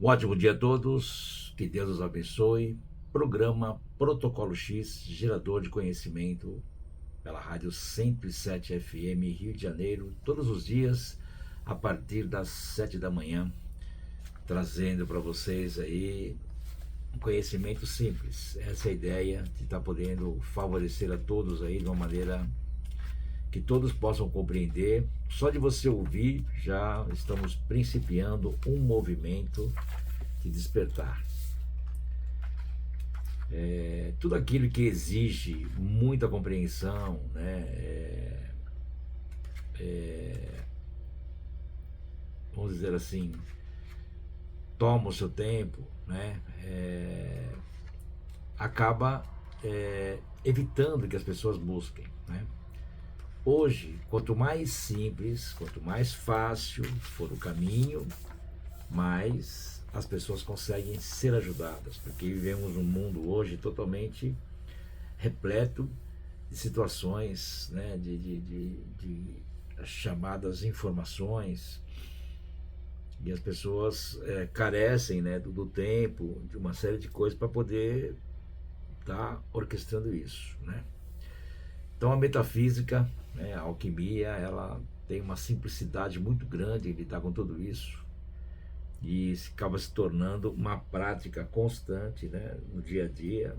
Um ótimo dia a todos, que Deus os abençoe. Programa Protocolo X, gerador de conhecimento, pela Rádio 107 FM, Rio de Janeiro, todos os dias, a partir das 7 da manhã, trazendo para vocês aí um conhecimento simples. Essa é a ideia de estar podendo favorecer a todos aí de uma maneira que todos possam compreender. Só de você ouvir, já estamos principiando um movimento de despertar. Tudo aquilo que exige muita compreensão, né? Vamos dizer assim, toma o seu tempo, né? Acaba evitando que as pessoas busquem, né? Hoje, quanto mais simples, quanto mais fácil for o caminho, mais as pessoas conseguem ser ajudadas, porque vivemos um mundo hoje totalmente repleto de situações, né, de chamadas informações, e as pessoas carecem, né, do tempo, de uma série de coisas para poder estar orquestrando isso, né? Então a metafísica, né, a alquimia, ela tem uma simplicidade muito grande em lidar com tudo isso e acaba se tornando uma prática constante, né, no dia a dia.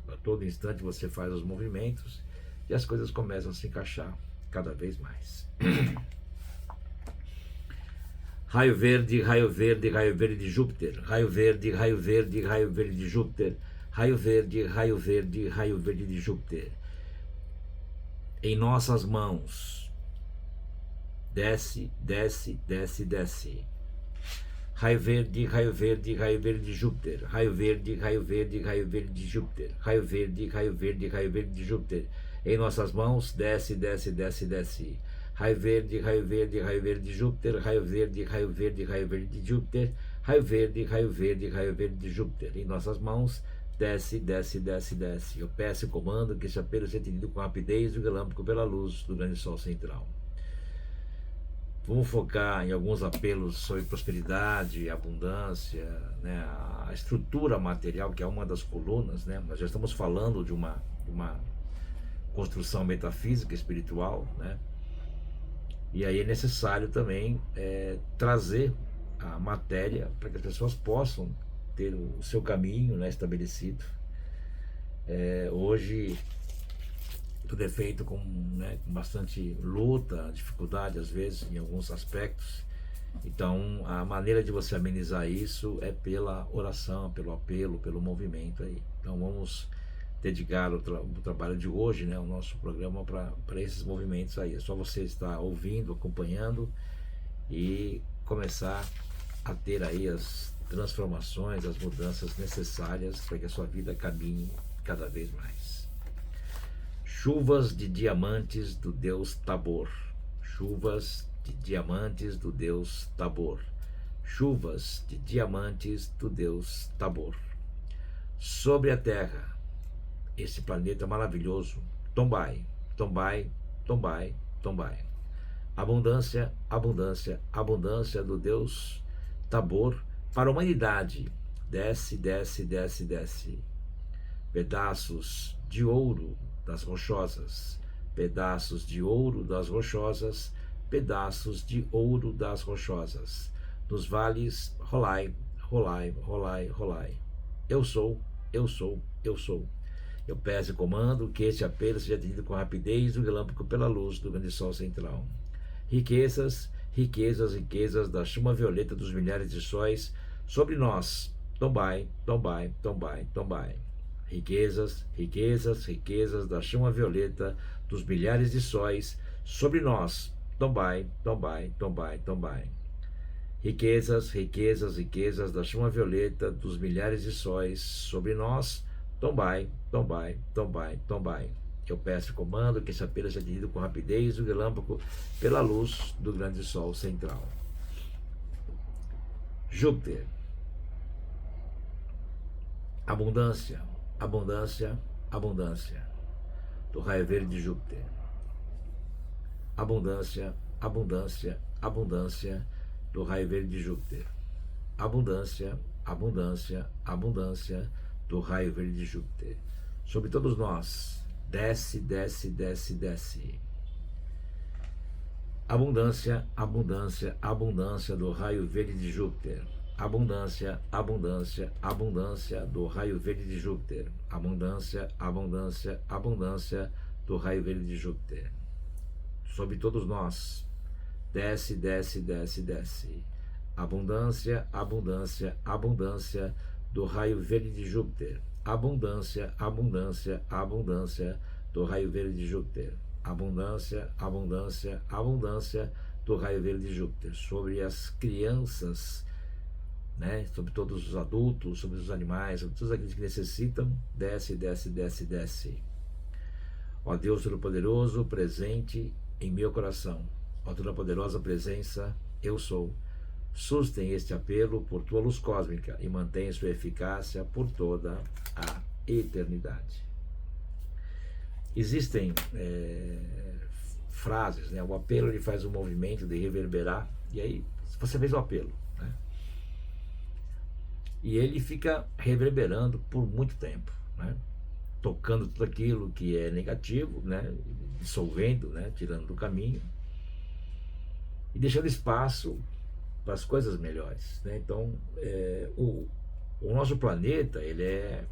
A todo instante você faz os movimentos e as coisas começam a se encaixar cada vez mais. Raio verde, raio verde, raio verde de Júpiter. Raio verde, raio verde, raio verde de Júpiter. Raio verde, raio verde, raio verde de Júpiter. Em nossas mãos. Desce, desce, desce, desce. Raio verde, raio verde, raio verde de Júpiter. Raio verde, raio verde, raio verde de Júpiter. Raio verde, raio verde, raio verde de Júpiter. Em nossas mãos, desce, desce, desce, desce. Raio verde, raio verde, raio verde de Júpiter. Raio verde, raio verde, raio verde de Júpiter. Raio verde, raio verde, raio verde de Júpiter. Em nossas mãos, desce, desce, desce, desce. Eu peço e comando que esse apelo seja atendido com rapidez do relâmpago pela luz do grande sol central. Vamos focar em alguns apelos sobre prosperidade, abundância, né? A estrutura material, que é uma das colunas, né? Nós já estamos falando de uma construção metafísica, espiritual, né? E aí é necessário também trazer a matéria para que as pessoas possam ter o seu caminho, né, estabelecido. Hoje tudo é feito com, né, com bastante luta, dificuldade às vezes em alguns aspectos. Então a maneira de você amenizar isso é pela oração, pelo apelo, pelo movimento aí. Então vamos dedicar o trabalho de hoje, né, o nosso programa para esses movimentos aí. É só você estar ouvindo, acompanhando e começar a ter aí as transformações, as mudanças necessárias para que a sua vida caminhe cada vez mais. Chuvas de diamantes do deus Tabor. Chuvas de diamantes do deus Tabor. Chuvas de diamantes do deus Tabor. Sobre a terra, esse planeta maravilhoso, Tombai, Tombai, Tombai, Tombai. Abundância, abundância, abundância do deus Tabor para a humanidade. Desce, desce, desce, desce. Pedaços de ouro das rochosas, pedaços de ouro das rochosas, pedaços de ouro das rochosas. Nos vales, rolai, rolai, rolai, rolai. Eu sou, eu sou, eu sou. Eu peço e comando que este apelo seja atendido com rapidez do relâmpago pela luz do grande sol central. Riquezas, riquezas, riquezas da chama violeta dos milhares de sóis sobre nós. Tombai, tombai, tombai, tombai. Riquezas, riquezas, riquezas da chama violeta dos milhares de sóis sobre nós. Tombai, tombai, tombai, tombai. Riquezas, riquezas, riquezas da chama violeta dos milhares de sóis sobre nós. Tombai, tombai, tombai, tombai. Eu peço e comando que esse apelo seja atendido com rapidez do relâmpago pela luz do grande sol central. Júpiter. Abundância, abundância, abundância. Do raio verde de Júpiter. Abundância, abundância, abundância do raio verde de Júpiter. abundância, abundância, abundância do raio verde de Júpiter. Sobre todos nós, desce, desce, desce, desce. Abundância, abundância, abundância do raio verde de Júpiter. Abundância, abundância, abundância do raio verde de Júpiter. Abundância, abundância, abundância do raio verde de Júpiter. Sobre todos nós, desce, desce, desce, desce. Abundância, abundância, abundância do raio verde de Júpiter. Abundância, abundância, abundância do raio verde de Júpiter. Abundância, abundância, abundância do raio verde de Júpiter. Sobre as crianças, né? Sobre todos os adultos, sobre os animais, sobre todos aqueles que necessitam, desce, desce, desce, desce. Ó Deus Todo-Poderoso, presente em meu coração. Ó toda poderosa presença, eu sou. Sustem este apelo por tua luz cósmica e mantenha sua eficácia por toda a eternidade. Existem frases, né? O apelo ele faz um movimento de reverberar, e aí você fez o apelo, né? E ele fica reverberando por muito tempo, né? Tocando tudo aquilo que é negativo, né? Dissolvendo, né? Tirando do caminho e deixando espaço para as coisas melhores, né? Então, o nosso planeta ele é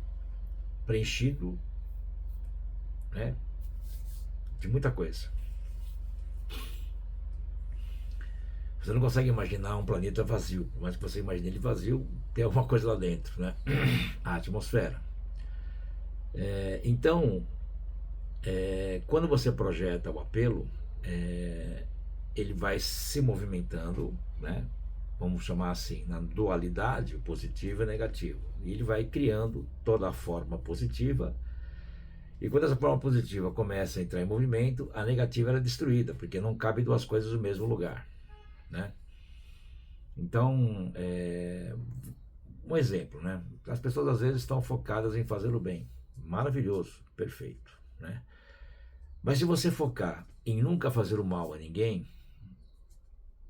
preenchido, né, de muita coisa. Você não consegue imaginar um planeta vazio, mas que você imagina ele vazio, tem alguma coisa lá dentro, né? A atmosfera. Então, quando você projeta o apelo, ele vai se movimentando, né? Vamos chamar assim, na dualidade, o positivo e o negativo. E ele vai criando toda a forma positiva. E quando essa forma positiva começa a entrar em movimento, a negativa é destruída, porque não cabe duas coisas no mesmo lugar, né? Então, um exemplo, né? As pessoas às vezes estão focadas em fazer o bem. Maravilhoso, perfeito, né? Mas se você focar em nunca fazer o mal a ninguém,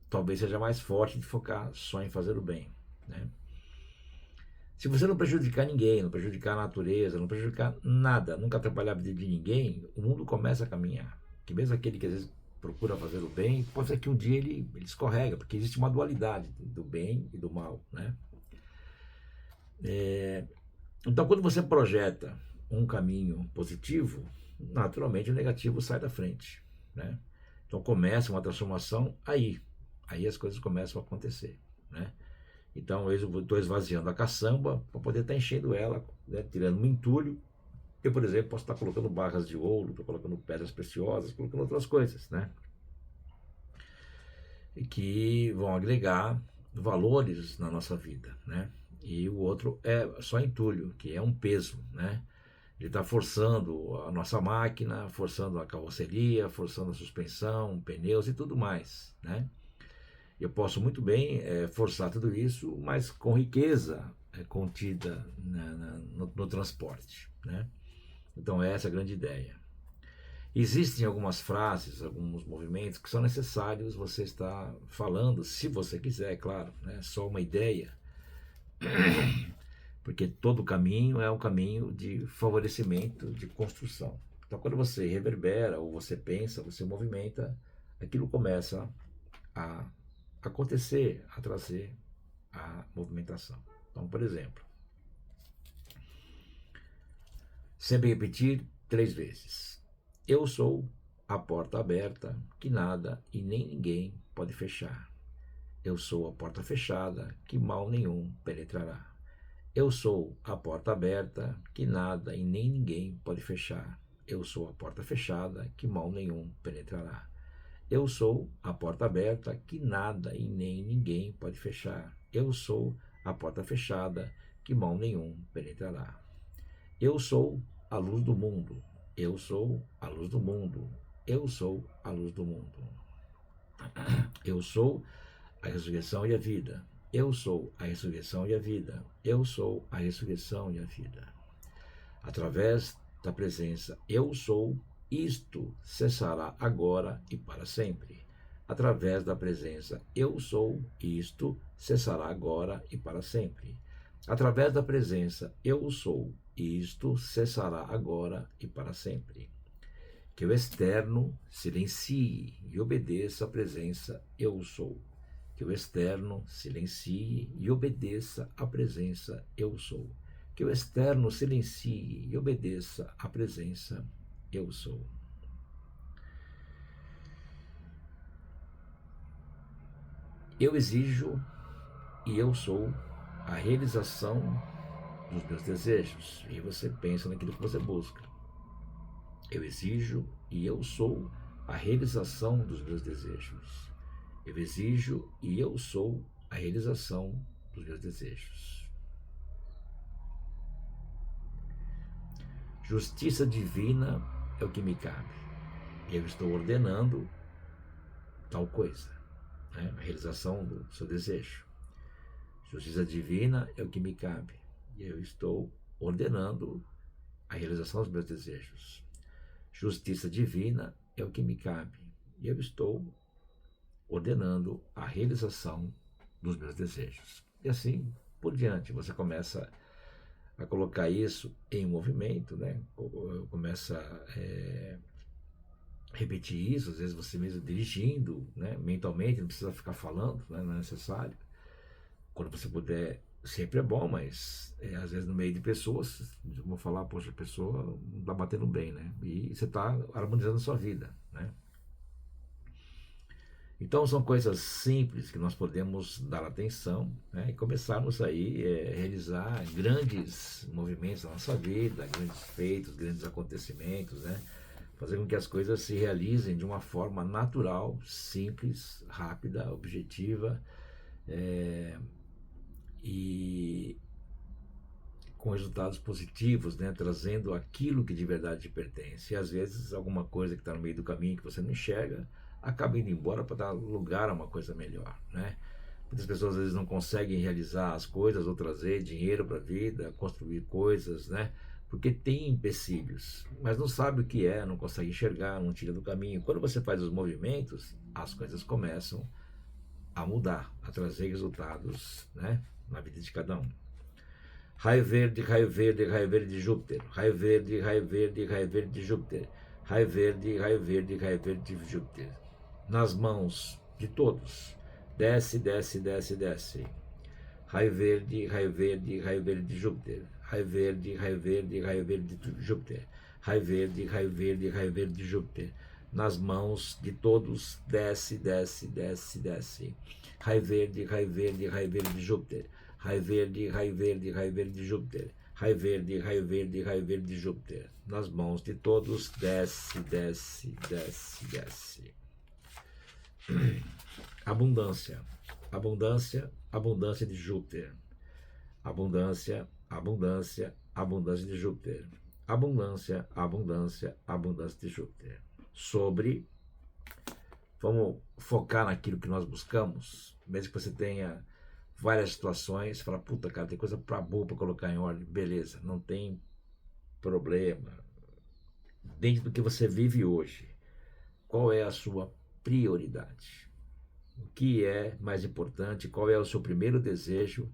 talvez seja mais forte de focar só em fazer o bem, né? Se você não prejudicar ninguém, não prejudicar a natureza, não prejudicar nada, nunca atrapalhar a vida de ninguém, o mundo começa a caminhar. Que mesmo aquele que às vezes procura fazer o bem, pode ser que um dia ele escorrega, porque existe uma dualidade do bem e do mal, né? Então, quando você projeta um caminho positivo, naturalmente o negativo sai da frente, né? Então começa uma transformação aí as coisas começam a acontecer, né? Então eu estou esvaziando a caçamba para poder estar enchendo ela, né, tirando um entulho. Eu, por exemplo, posso estar colocando barras de ouro, estou colocando pedras preciosas, colocando outras coisas, né? E que vão agregar valores na nossa vida, né? E o outro é só entulho, que é um peso, né? Ele está forçando a nossa máquina, forçando a carroceria, forçando a suspensão, pneus e tudo mais, né? Eu posso muito bem forçar tudo isso, mas com riqueza contida no transporte, né? Então essa é a grande ideia. Existem algumas frases, alguns movimentos que são necessários você estar falando, se você quiser, é claro, né? Só uma ideia, porque todo caminho é um caminho de favorecimento, de construção. Então quando você reverbera, ou você pensa, você movimenta, aquilo começa a acontecer, a trazer a movimentação. Então, por exemplo, sempre repetir 3 vezes. Eu sou a porta aberta que nada e nem ninguém pode fechar. Eu sou a porta fechada que mal nenhum penetrará. Eu sou a porta aberta que nada e nem ninguém pode fechar. Eu sou a porta fechada que mal nenhum penetrará. Eu sou a porta aberta que nada e nem ninguém pode fechar. Eu sou a porta fechada que mal nenhum penetrará. Eu sou a luz do mundo. Eu sou a luz do mundo. Eu sou a luz do mundo. Eu sou a ressurreição e a vida. Eu sou a ressurreição e a vida. Eu sou a ressurreição e a vida. Através da presença eu sou, isto cessará agora e para sempre. através da presença eu sou, isto cessará agora e para sempre. Através da presença eu sou, isto cessará agora e para sempre. Que o externo silencie e obedeça à presença eu sou. Que o externo silencie e obedeça à presença eu sou. Que o externo silencie e obedeça à presença eu sou. Eu exijo e eu sou a realização dos meus desejos. E você pensa naquilo que você busca. Eu exijo e eu sou a realização dos meus desejos. Eu exijo e eu sou a realização dos meus desejos. Justiça divina é o que me cabe. Eu estou ordenando tal coisa, né? A realização do seu desejo. Justiça divina é o que me cabe. Eu estou ordenando a realização dos meus desejos. Justiça divina é o que me cabe. Eu estou ordenando a realização dos meus desejos. E assim por diante, você começa a colocar isso em movimento, né? Começa a repetir isso, às vezes você mesmo dirigindo, né? Mentalmente, não precisa ficar falando, né? Não é necessário. Quando você puder, sempre é bom, mas às vezes no meio de pessoas, vou falar, poxa, a pessoa não está batendo bem, né? E você está harmonizando a sua vida, né? Então são coisas simples que nós podemos dar atenção, né, e começarmos aí a realizar grandes movimentos na nossa vida, grandes feitos, grandes acontecimentos, né, fazer com que as coisas se realizem de uma forma natural, simples, rápida, objetiva, e com resultados positivos, né, trazendo aquilo que de verdade te pertence. E às vezes alguma coisa que está no meio do caminho que você não enxerga, acaba indo embora para dar lugar a uma coisa melhor, né? Muitas pessoas às vezes não conseguem realizar as coisas ou trazer dinheiro para a vida, construir coisas, né? Porque tem empecilhos, mas não sabe o que é, não consegue enxergar, não tira do caminho. Quando você faz os movimentos, as coisas começam a mudar, a trazer resultados, né, na vida de cada um. Raio verde, raio verde, raio verde de Júpiter. Raio verde, raio verde, raio verde de Júpiter. Raio verde, raio verde, raio verde de Júpiter. Nas mãos de todos. Desce, desce, desce, desce. Raio verde, raio verde, raio verde de Júpiter. Raio verde, raio verde, raio verde de Júpiter. Raio verde, raio verde, raio verde de Júpiter. Nas mãos de todos. Desce, desce, desce, desce. Raio verde, raio verde, raio verde de Júpiter. Raio verde, raio verde, raio verde de Júpiter. Raio verde, raio verde, raio verde de Júpiter. Nas mãos de todos. Desce, desce, desce, desce. Abundância, abundância, abundância de Júpiter. Abundância, abundância, abundância de Júpiter. Abundância, abundância, abundância de Júpiter. Vamos focar naquilo que nós buscamos, mesmo que você tenha várias situações, fala, puta, cara, tem coisa pra boa para colocar em ordem, beleza, não tem problema. Dentro do que você vive hoje, qual é a sua prioridade? O que é mais importante? Qual é o seu primeiro desejo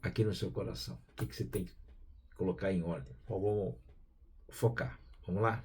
aqui no seu coração? O que você tem que colocar em ordem? Vamos focar. Vamos lá?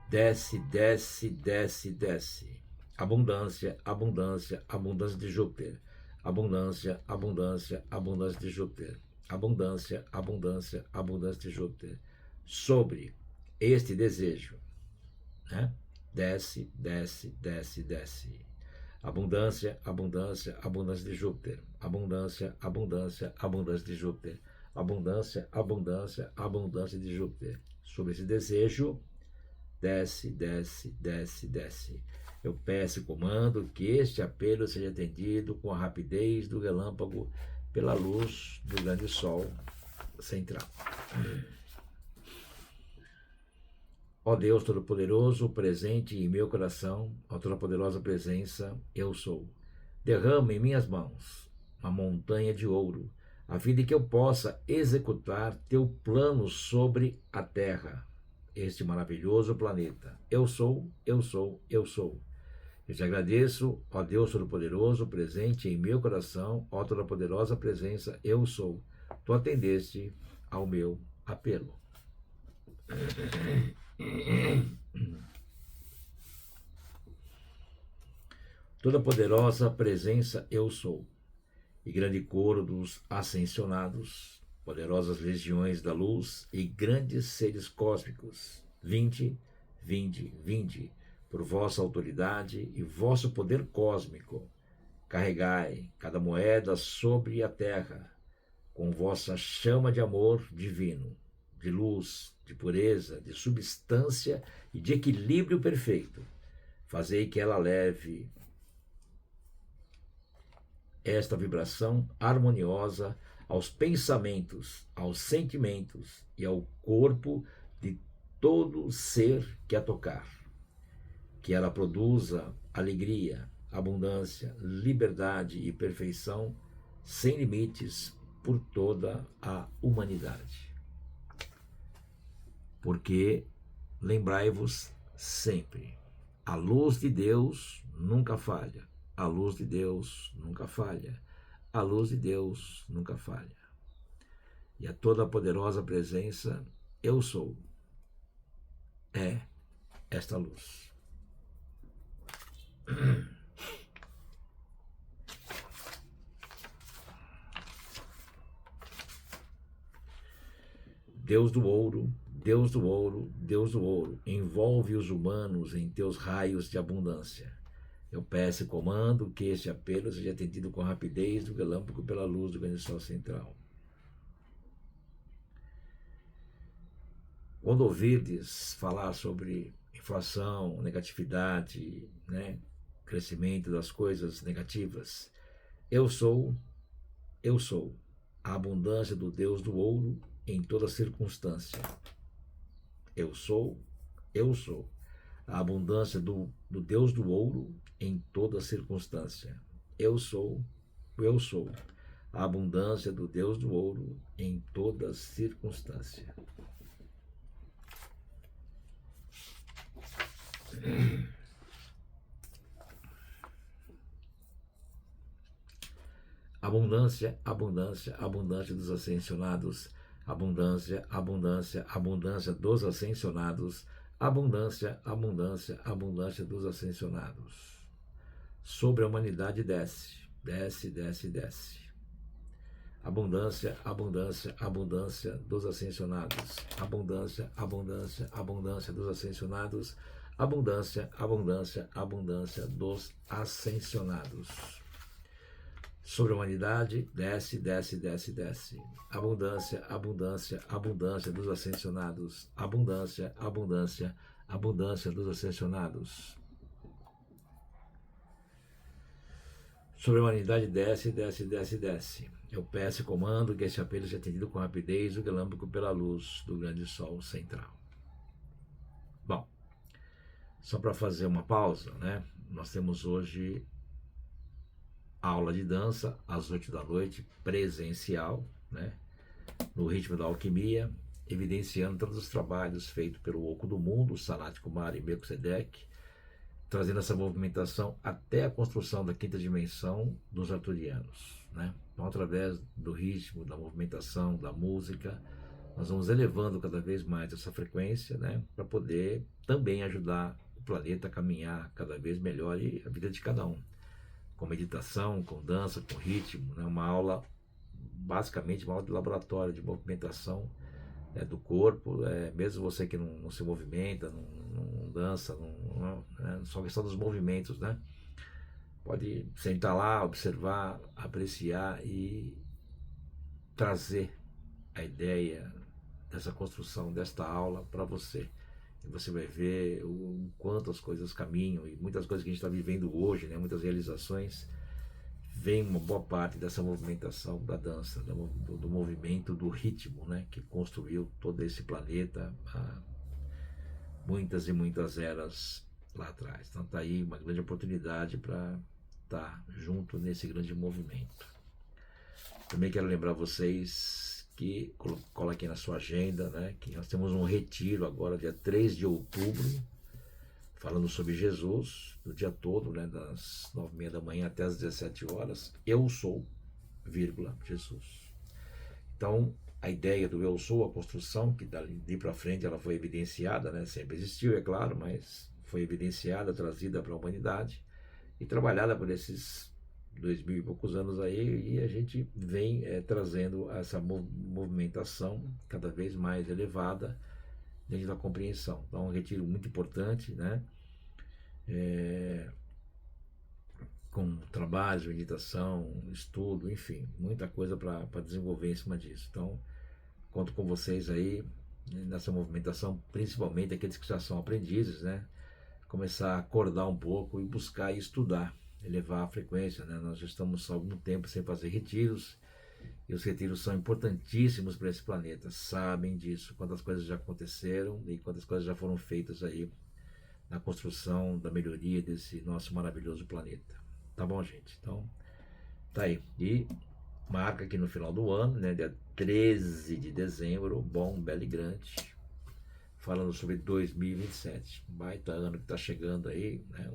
Desce, desce, desce, desce. Abundância, abundância, abundância de Júpiter. Abundância, abundância, abundância de Júpiter. Abundância, abundância, abundância de Júpiter. Sobre este desejo, né? Desce, desce, desce, desce. Abundância, abundância, abundância de Júpiter. Abundância, abundância, abundância de Júpiter. Abundância, abundância, abundância de Júpiter. Sobre esse desejo, desce, desce, desce, desce. Eu peço e comando que este apelo seja atendido com a rapidez do relâmpago pela luz do grande sol central. Ó Deus Todo-Poderoso, presente em meu coração, ó Toda-Poderosa Presença, eu sou. Derrama em minhas mãos uma montanha de ouro, a fim de que eu possa executar teu plano sobre a terra, este maravilhoso planeta. Eu sou, eu sou, eu sou. Eu te agradeço, ó Deus Todo-Poderoso, presente em meu coração, ó Toda-Poderosa Presença, eu sou. Tu atendeste ao meu apelo. Toda-Poderosa Presença, eu sou. E grande coro dos ascensionados, poderosas legiões da luz e grandes seres cósmicos, vinde, vinde, vinde, por vossa autoridade e vosso poder cósmico, carregai cada moeda sobre a terra, com vossa chama de amor divino, de luz, de pureza, de substância e de equilíbrio perfeito. Fazei que ela leve esta vibração harmoniosa aos pensamentos, aos sentimentos e ao corpo de todo ser que a tocar. Que ela produza alegria, abundância, liberdade e perfeição sem limites por toda a humanidade. Porque lembrai-vos sempre, a luz de Deus nunca falha. A luz de Deus nunca falha. A luz de Deus nunca falha. E a toda poderosa presença, eu sou, é esta luz. Deus do ouro, Deus do ouro, Deus do ouro, envolve os humanos em teus raios de abundância. Eu peço e comando que este apelo seja atendido com rapidez do relâmpago pela luz do grande sol central. Quando ouvirdes falar sobre inflação, negatividade, crescimento das coisas negativas, eu sou a abundância do Deus do ouro em toda circunstância. Eu sou a abundância do Deus do ouro em toda circunstância. Eu sou a abundância do Deus do ouro em toda circunstância. Abundância, abundância, abundância dos ascensionados. Abundância, abundância, abundância dos ascensionados. Abundância, abundância, abundância dos ascensionados. Sobre a humanidade desce, desce, desce, desce. Abundância, abundância, abundância dos ascensionados. Abundância, abundância, abundância dos ascensionados. Abundância, abundância, abundância dos ascensionados. Sobre a humanidade, desce, desce, desce, desce. Abundância, abundância, abundância dos ascensionados. Abundância, abundância, abundância dos ascensionados. Sobre a humanidade, desce, desce, desce, desce. Eu peço e comando que esse apelo seja atendido com rapidez do relâmpago pela luz do grande sol central. Bom, só para fazer uma pausa, nós temos hoje aula de dança às 8 da noite, presencial, no ritmo da alquimia, evidenciando todos os trabalhos feitos pelo Oco do Mundo, Sanat Kumara e Melquisedeque, trazendo essa movimentação até a construção da quinta dimensão dos arturianos. Então, através do ritmo, da movimentação, da música, nós vamos elevando cada vez mais essa frequência, para poder também ajudar o planeta a caminhar cada vez melhor e a vida de cada um. Com meditação, com dança, com ritmo, uma aula, basicamente uma aula de laboratório de movimentação do corpo, mesmo você que não se movimenta, não dança, só questão dos movimentos, pode sentar lá, observar, apreciar e trazer a ideia dessa construção desta aula para você. e você vai ver o quanto as coisas caminham, e muitas coisas que a gente está vivendo hoje, né, muitas realizações, vem uma boa parte dessa movimentação da dança, do movimento, do ritmo, né, que construiu todo esse planeta há muitas e muitas eras lá atrás. Então está aí uma grande oportunidade para estar junto nesse grande movimento. Também quero lembrar vocês que coloquem na sua agenda, né, que nós temos um retiro agora, dia 3 de outubro, falando sobre Jesus, o dia todo, né, das 9h30 da manhã até as 17 horas. Eu sou, vírgula, Jesus. Então, a ideia do eu sou, a construção, que dali para frente ela foi evidenciada, né, sempre existiu, é claro, mas foi evidenciada, trazida para a humanidade e trabalhada por esses 2000 e poucos anos aí, e a gente vem trazendo essa movimentação cada vez mais elevada dentro da compreensão. Então, um retiro muito importante, né? Com trabalhos, meditação, estudo, enfim, muita coisa para desenvolver em cima disso. Então, conto com vocês aí nessa movimentação, principalmente aqueles que já são aprendizes, né? Começar a acordar um pouco e buscar e estudar, elevar a frequência, né? Nós já estamos há algum tempo sem fazer retiros, e os retiros são importantíssimos para esse planeta, sabem disso, quantas coisas já aconteceram e quantas coisas já foram feitas aí na construção da melhoria desse nosso maravilhoso planeta. Tá bom, gente? Então, tá aí. E marca aqui no final do ano, né, dia 13 de dezembro, bom, belo e grande, falando sobre 2027. Baita ano que está chegando aí, né?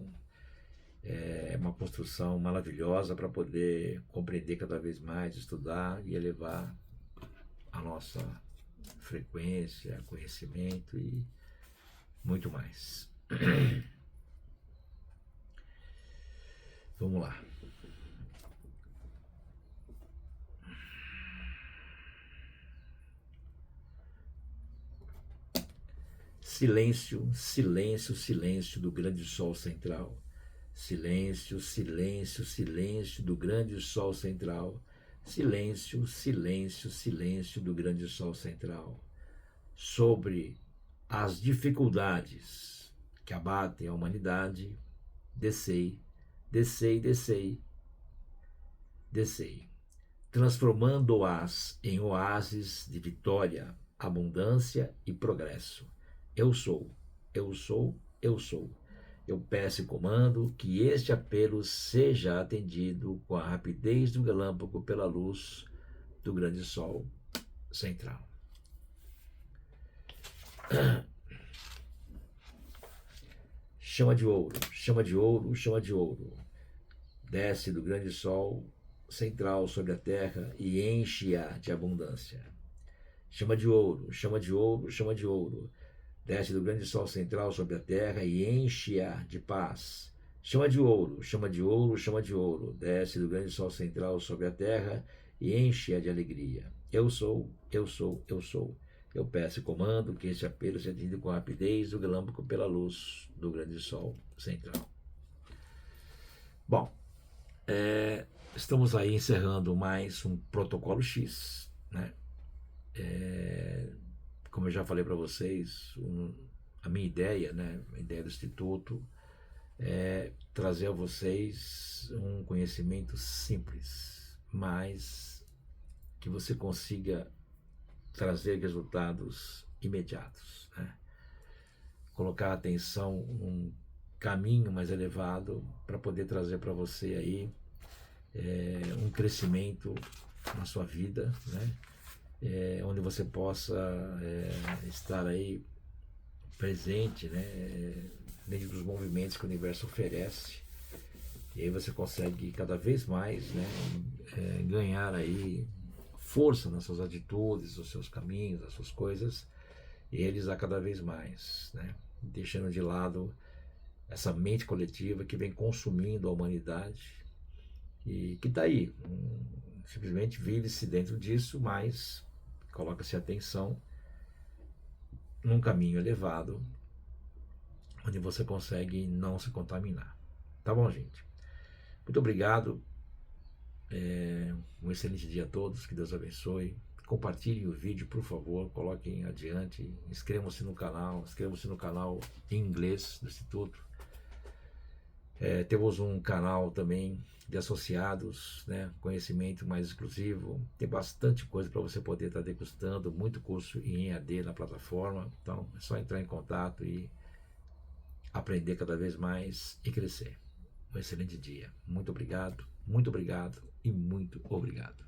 É uma construção maravilhosa para poder compreender cada vez mais, estudar e elevar a nossa frequência, conhecimento e muito mais. Vamos lá. Silêncio, silêncio, silêncio do grande sol central. Silêncio, silêncio, silêncio do grande sol central. Silêncio, silêncio, silêncio do grande sol central. Sobre as dificuldades que abatem a humanidade, descei, descei, descei, descei, transformando-as em oásis de vitória, abundância e progresso. Eu sou, eu sou, eu sou. Eu peço e comando que este apelo seja atendido com a rapidez do relâmpago pela luz do grande sol central. Chama de ouro, chama de ouro, chama de ouro. Desce do grande sol central sobre a terra e enche-a de abundância. Chama de ouro, chama de ouro, chama de ouro. Desce do grande sol central sobre a terra e enche-a de paz. Chama de ouro, chama de ouro, chama de ouro. Desce do grande sol central sobre a terra e enche-a de alegria. Eu sou, eu sou, eu sou. Eu peço e comando que este apelo seja atendido com a rapidez do relâmpago pela luz do grande sol central. Bom, estamos aí encerrando mais um Protocolo X, né? Como eu já falei para vocês, a minha ideia, né, a ideia do Instituto é trazer a vocês um conhecimento simples, mas que você consiga trazer resultados imediatos, né? Colocar a atenção num caminho mais elevado para poder trazer para você aí um crescimento na sua vida, né? Onde você possa estar aí presente, né, dentro dos movimentos que o universo oferece, e aí você consegue cada vez mais, né, ganhar aí força nas suas atitudes, nos seus caminhos, nas suas coisas, e realizar cada vez mais, né, deixando de lado essa mente coletiva que vem consumindo a humanidade e que está aí, simplesmente vive-se dentro disso, mas coloca-se atenção num caminho elevado, onde você consegue não se contaminar. Tá bom, gente? Muito obrigado. Um excelente dia a todos. Que Deus abençoe. compartilhem o vídeo, por favor, coloquem adiante, inscrevam-se no canal em inglês do Instituto. Temos um canal também de associados, né, conhecimento mais exclusivo, tem bastante coisa para você poder estar degustando, muito curso em EAD na plataforma, então é só entrar em contato e aprender cada vez mais e crescer. Um excelente dia, muito obrigado e muito obrigado.